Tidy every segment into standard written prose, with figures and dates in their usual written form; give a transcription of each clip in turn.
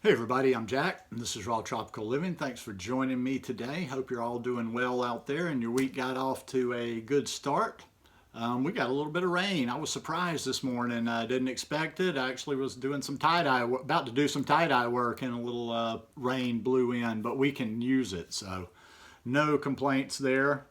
Hey everybody, I'm Jack, and this is Raw Tropical Living. Thanks for joining me today. Hope you're all doing well out there and your week got off to a good start. We got a little bit of rain. I was surprised this morning. I didn't expect it. I actually was doing some tie-dye, about to do some tie-dye work, and a little rain blew in, but we can use it, so no complaints there.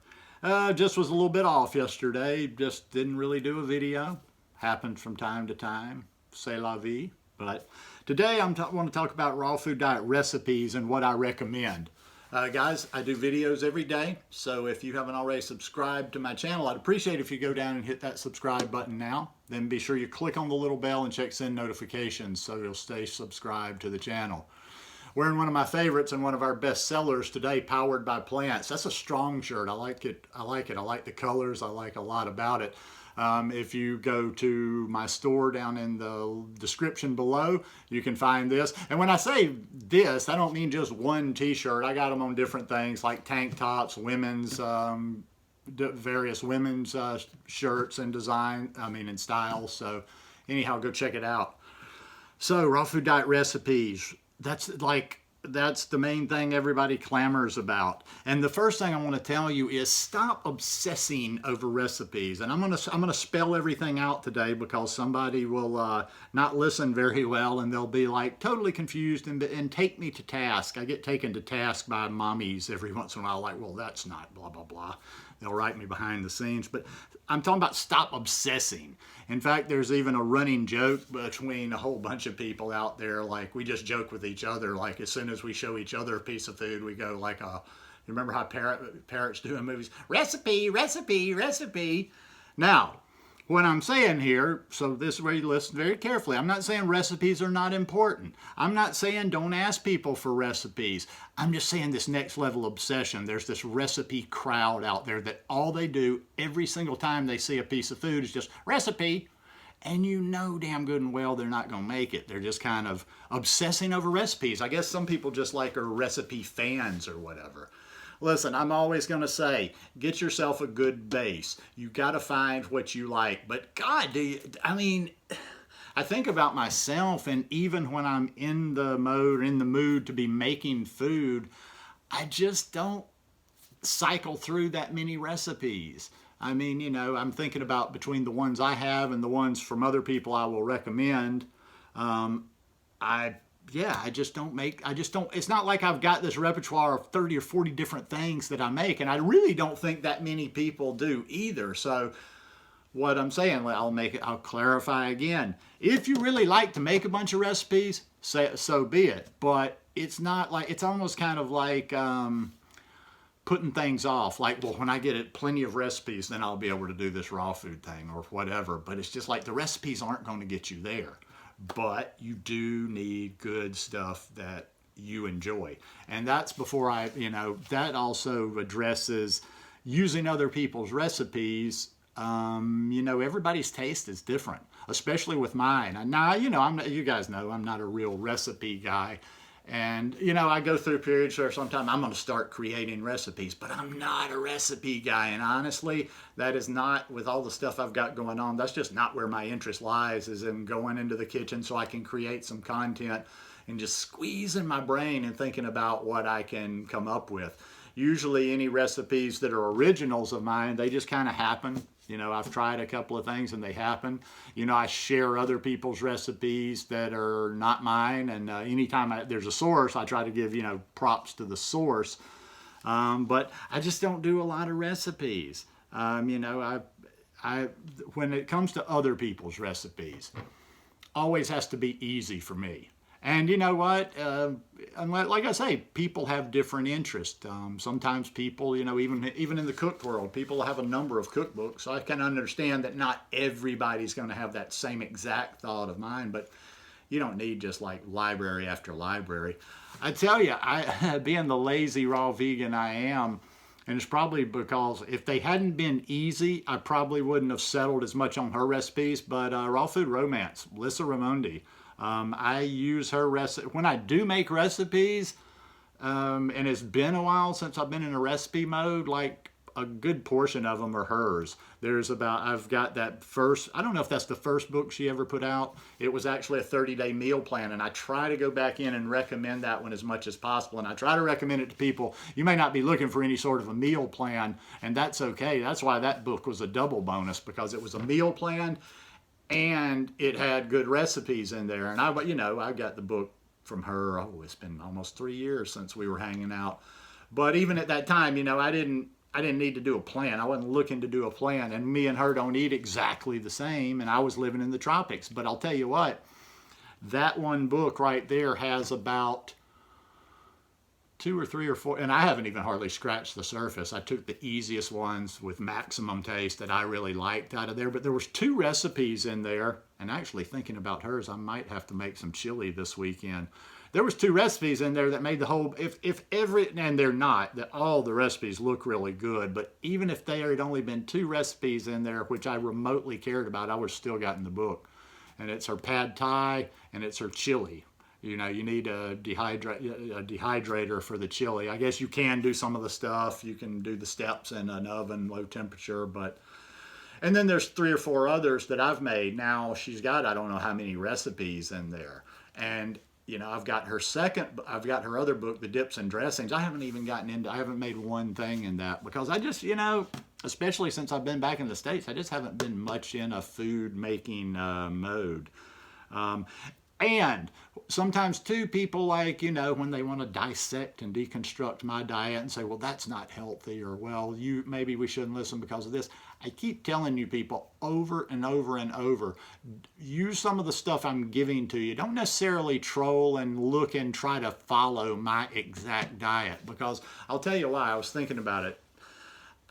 Just was a little bit off yesterday. Just didn't really do a video. Happens from time to time. C'est la vie. But today I want to talk about raw food diet recipes and what I recommend. Guys, I do videos every day, so if you haven't already subscribed to my channel, I'd appreciate if you go down and hit that subscribe button now. Then be sure you click on the little bell and check send notifications so you'll stay subscribed to the channel. Wearing one of my favorites and one of our best sellers today, Powered by Plants. That's a strong shirt. I like it. I like the colors. I like a lot about it. If you go to my store down in the description below, you can find this. And when I say this, I don't mean just one t-shirt. I got them on different things like tank tops, women's, various women's shirts and design, and styles. So anyhow, go check it out. So raw food diet recipes, that's the main thing everybody clamors about. And the first thing I want to tell you is stop obsessing over recipes. And I'm gonna spell everything out today because somebody will not listen very well and they'll be like totally confused and take me to task. I get taken to task by mommies every once in a while, like, well, that's not blah, blah, blah. They'll write me behind the scenes, but I'm talking about stop obsessing. In fact, there's even a running joke between a whole bunch of people out there. Like, we just joke with each other. Like, as soon as we show each other a piece of food, we go like, you remember how parrots do in movies? Recipe, recipe, recipe. Now, what I'm saying here, so this is where you listen very carefully. I'm not saying recipes are not important. I'm not saying don't ask people for recipes. I'm just saying this next level obsession. There's this recipe crowd out there that all they do every single time they see a piece of food is just recipe. And you know damn good and well they're not going to make it. They're just kind of obsessing over recipes. I guess some people just like are recipe fans or whatever. Listen, I'm always going to say, get yourself a good base. You got to find what you like. But God, I think about myself, and even when I'm in the mood to be making food, I just don't cycle through that many recipes. I'm thinking about between the ones I have and the ones from other people I will recommend. It's not like I've got this repertoire of 30 or 40 different things that I make, and I really don't think that many people do either. So what I'm saying, I'll clarify again. If you really like to make a bunch of recipes, so be it. But it's not like, it's almost kind of like putting things off. Like, well, when I get plenty of recipes, then I'll be able to do this raw food thing or whatever. But it's just like the recipes aren't going to get you there. But you do need good stuff that you enjoy. And that's before that also addresses using other people's recipes. Everybody's taste is different, especially with mine. Now, you guys know I'm not a real recipe guy. And, I go through periods where sometimes I'm going to start creating recipes, but I'm not a recipe guy. And honestly, that is not, with all the stuff I've got going on, that's just not where my interest lies, is in going into the kitchen so I can create some content and just squeezing my brain and thinking about what I can come up with. Usually any recipes that are originals of mine, they just kind of happen. I've tried a couple of things and they happen. I share other people's recipes that are not mine. And anytime there's a source, I try to give, props to the source. But I just don't do a lot of recipes. When it comes to other people's recipes, always has to be easy for me. And you know what? Like I say, people have different interests. Sometimes people, even in the cook world, people have a number of cookbooks. So I can understand that not everybody's going to have that same exact thought of mine, but you don't need just like library after library. I tell you, being the lazy raw vegan I am, and it's probably because if they hadn't been easy, I probably wouldn't have settled as much on her recipes. But Raw Food Romance, Lissa Raimondi. I use her recipe when I do make recipes, and it's been a while since I've been in a recipe mode. Like a good portion of them are hers. I've got that first, I don't know if that's the first book she ever put out. It was actually a 30-day meal plan, and I try to go back in and recommend that one as much as possible. And I try to recommend it to people. You may not be looking for any sort of a meal plan, and that's okay. That's why that book was a double bonus, because it was a meal plan and it had good recipes in there. And I got the book from her. Oh, it's been almost 3 years since we were hanging out. But even at that time, I didn't need to do a plan. I wasn't looking to do a plan. And me and her don't eat exactly the same. And I was living in the tropics. But I'll tell you what, that one book right there has about 2 or 3 or 4, and I haven't even hardly scratched the surface. I took the easiest ones with maximum taste that I really liked out of there. But there was 2 recipes in there. And actually thinking about hers, I might have to make some chili this weekend. There was 2 recipes in there that made the whole, and they're not, that all the recipes look really good, but even if there had only been 2 recipes in there, which I remotely cared about, I would have still gotten the book. And it's her pad thai and it's her chili. You need a dehydrator for the chili. I guess you can do some of the stuff. You can do the steps in an oven, low temperature, and then there's 3 or 4 others that I've made. Now she's got, I don't know how many recipes in there. And I've got her other book, The Dips and Dressings. I haven't made one thing in that because I just, especially since I've been back in the States, I just haven't been much in a food making mode. And sometimes too, people when they want to dissect and deconstruct my diet and say, well, that's not healthy, or well, maybe we shouldn't listen because of this. I keep telling you people over and over and over, use some of the stuff I'm giving to you. Don't necessarily troll and look and try to follow my exact diet, because I'll tell you why. I was thinking about it.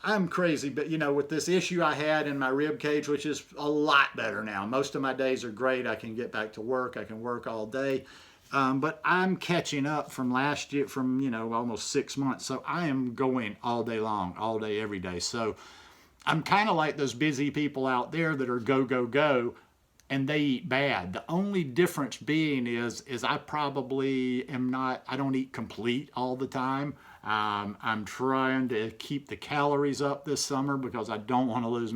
I'm crazy, but with this issue I had in my rib cage, which is a lot better now. Most of my days are great. I can get back to work. I can work all day. But I'm catching up from last year, from, almost 6 months. So I am going all day long, all day, every day. So I'm kind of like those busy people out there that are go, go, go, and they eat bad. The only difference being is I probably am not, I don't eat complete all the time. I'm trying to keep the calories up this summer because I don't want to lose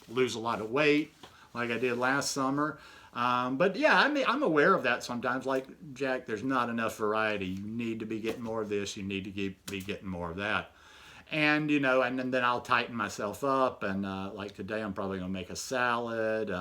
lose a lot of weight like I did last summer. But yeah, I'm aware of that sometimes. Like, Jack, there's not enough variety. You need to be getting more of this. You need to be getting more of that. And, and then I'll tighten myself up. And like today, I'm probably going to make a salad.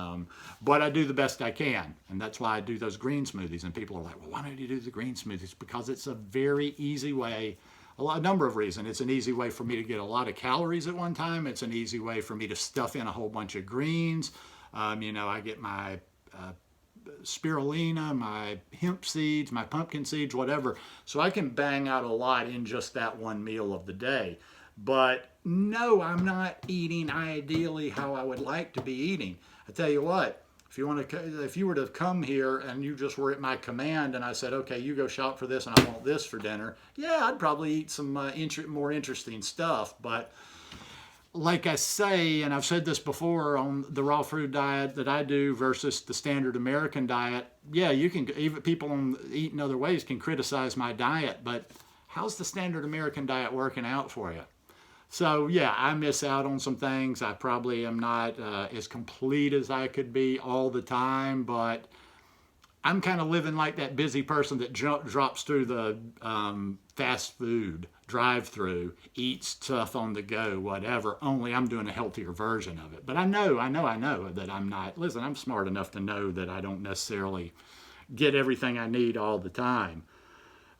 But I do the best I can. And that's why I do those green smoothies. And people are like, well, why don't you do the green smoothies? Because it's a very easy way. A number of reasons. It's an easy way for me to get a lot of calories at one time. It's an easy way for me to stuff in a whole bunch of greens. I get my spirulina, my hemp seeds, my pumpkin seeds, whatever. So I can bang out a lot in just that one meal of the day. But no, I'm not eating ideally how I would like to be eating. I tell you what, if you were to come here and you just were at my command and I said, okay, you go shop for this and I want this for dinner, yeah, I'd probably eat some more interesting stuff. But like I say, and I've said this before on the raw food diet that I do versus the standard American diet, yeah, even people eating other ways can criticize my diet, but how's the standard American diet working out for you? So yeah, I miss out on some things. I probably am not as complete as I could be all the time, but I'm kind of living like that busy person that drops through the fast food drive-through, eats stuff on the go, whatever, only I'm doing a healthier version of it. But I know that I'm not, listen, I'm smart enough to know that I don't necessarily get everything I need all the time.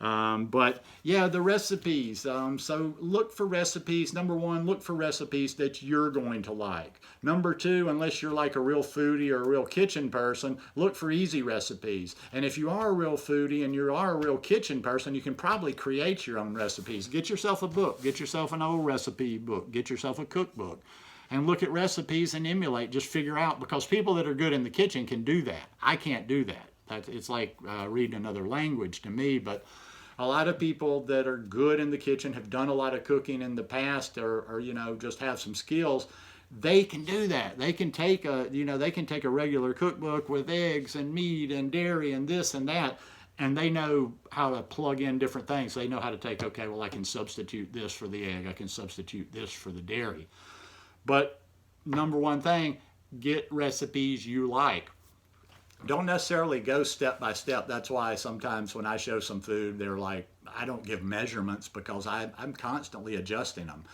But yeah, the recipes. So look for recipes. Number 1, look for recipes that you're going to like. Number 2, unless you're like a real foodie or a real kitchen person, look for easy recipes. And if you are a real foodie and you are a real kitchen person, you can probably create your own recipes. Get yourself a book. Get yourself an old recipe book. Get yourself a cookbook. And look at recipes and emulate. Just figure out, because people that are good in the kitchen can do that. I can't do that. It's like reading another language to me, but a lot of people that are good in the kitchen, have done a lot of cooking in the past, or just have some skills, they can do that. They can take a regular cookbook with eggs and meat and dairy and this and that, and they know how to plug in different things. They know how to take, okay, well, I can substitute this for the egg. I can substitute this for the dairy. But number one thing, get recipes you like. Don't necessarily go step by step. That's why sometimes when I show some food, they're like, I don't give measurements because I'm constantly adjusting them.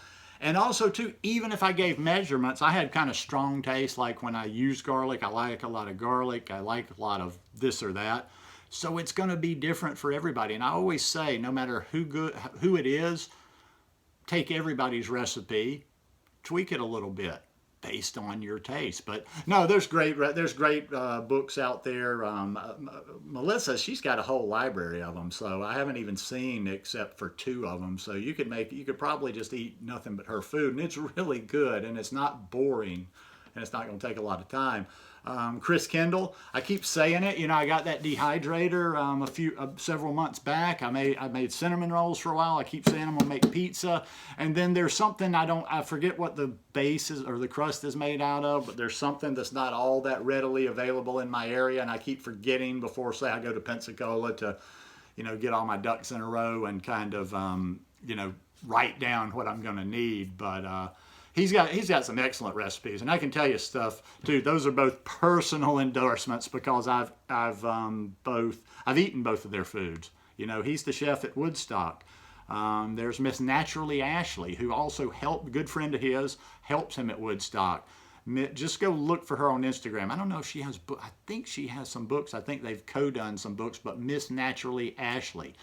And also too, even if I gave measurements, I had kind of strong taste. Like when I use garlic, I like a lot of garlic. I like a lot of this or that. So it's going to be different for everybody. And I always say, no matter who it is, take everybody's recipe, tweak it a little bit based on your taste. But no, there's great books out there. Melissa, she's got a whole library of them, so I haven't even seen except for 2 of them. So you could probably just eat nothing but her food, and it's really good, and it's not boring, and it's not going to take a lot of time. Chris Kendall, I keep saying it. You know, I got that dehydrator several months back. I made cinnamon rolls for a while. I keep saying I'm gonna make pizza, and then there's something I forget what the base is or the crust is made out of, but there's something that's not all that readily available in my area, and I keep forgetting before, say, I go to Pensacola to, you know, get all my ducks in a row and kind of, you know, write down what I'm gonna need, but. He's got some excellent recipes, and I can tell you stuff too. Those are both personal endorsements because I've eaten both of their foods. You know, he's the chef at Woodstock. There's Miss Naturally Ashley, who also good friend of his, helps him at Woodstock. Just go look for her on Instagram. I don't know if she has I think she has some books. I think they've co-done some books, but Miss Naturally Ashley.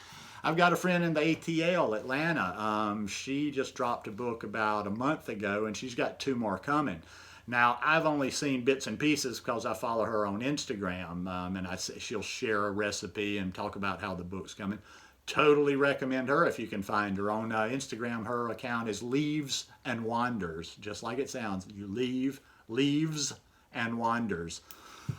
I've got a friend in the ATL, Atlanta. She just dropped a book about a month ago, and she's got 2 more coming. Now, I've only seen bits and pieces because I follow her on Instagram, and she'll share a recipe and talk about how the book's coming. Totally recommend her if you can find her on Instagram. Her account is Leaves and Wanders, just like it sounds. You leaves and wanders.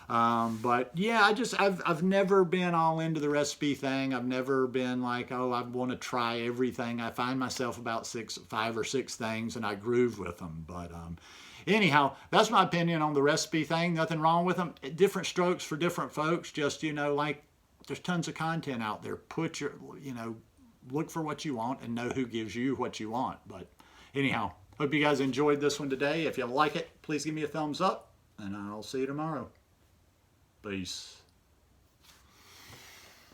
But yeah, I've never been all into the recipe thing. I've never been like, oh, I want to try everything. I find myself about 5 or 6 things, and I groove with them. But anyhow, that's my opinion on the recipe thing. Nothing wrong with them. Different strokes for different folks. Just, you know, like there's tons of content out there. Look for what you want and know who gives you what you want. But anyhow, hope you guys enjoyed this one today. If you like it, please give me a thumbs up, and I'll see you tomorrow. Peace.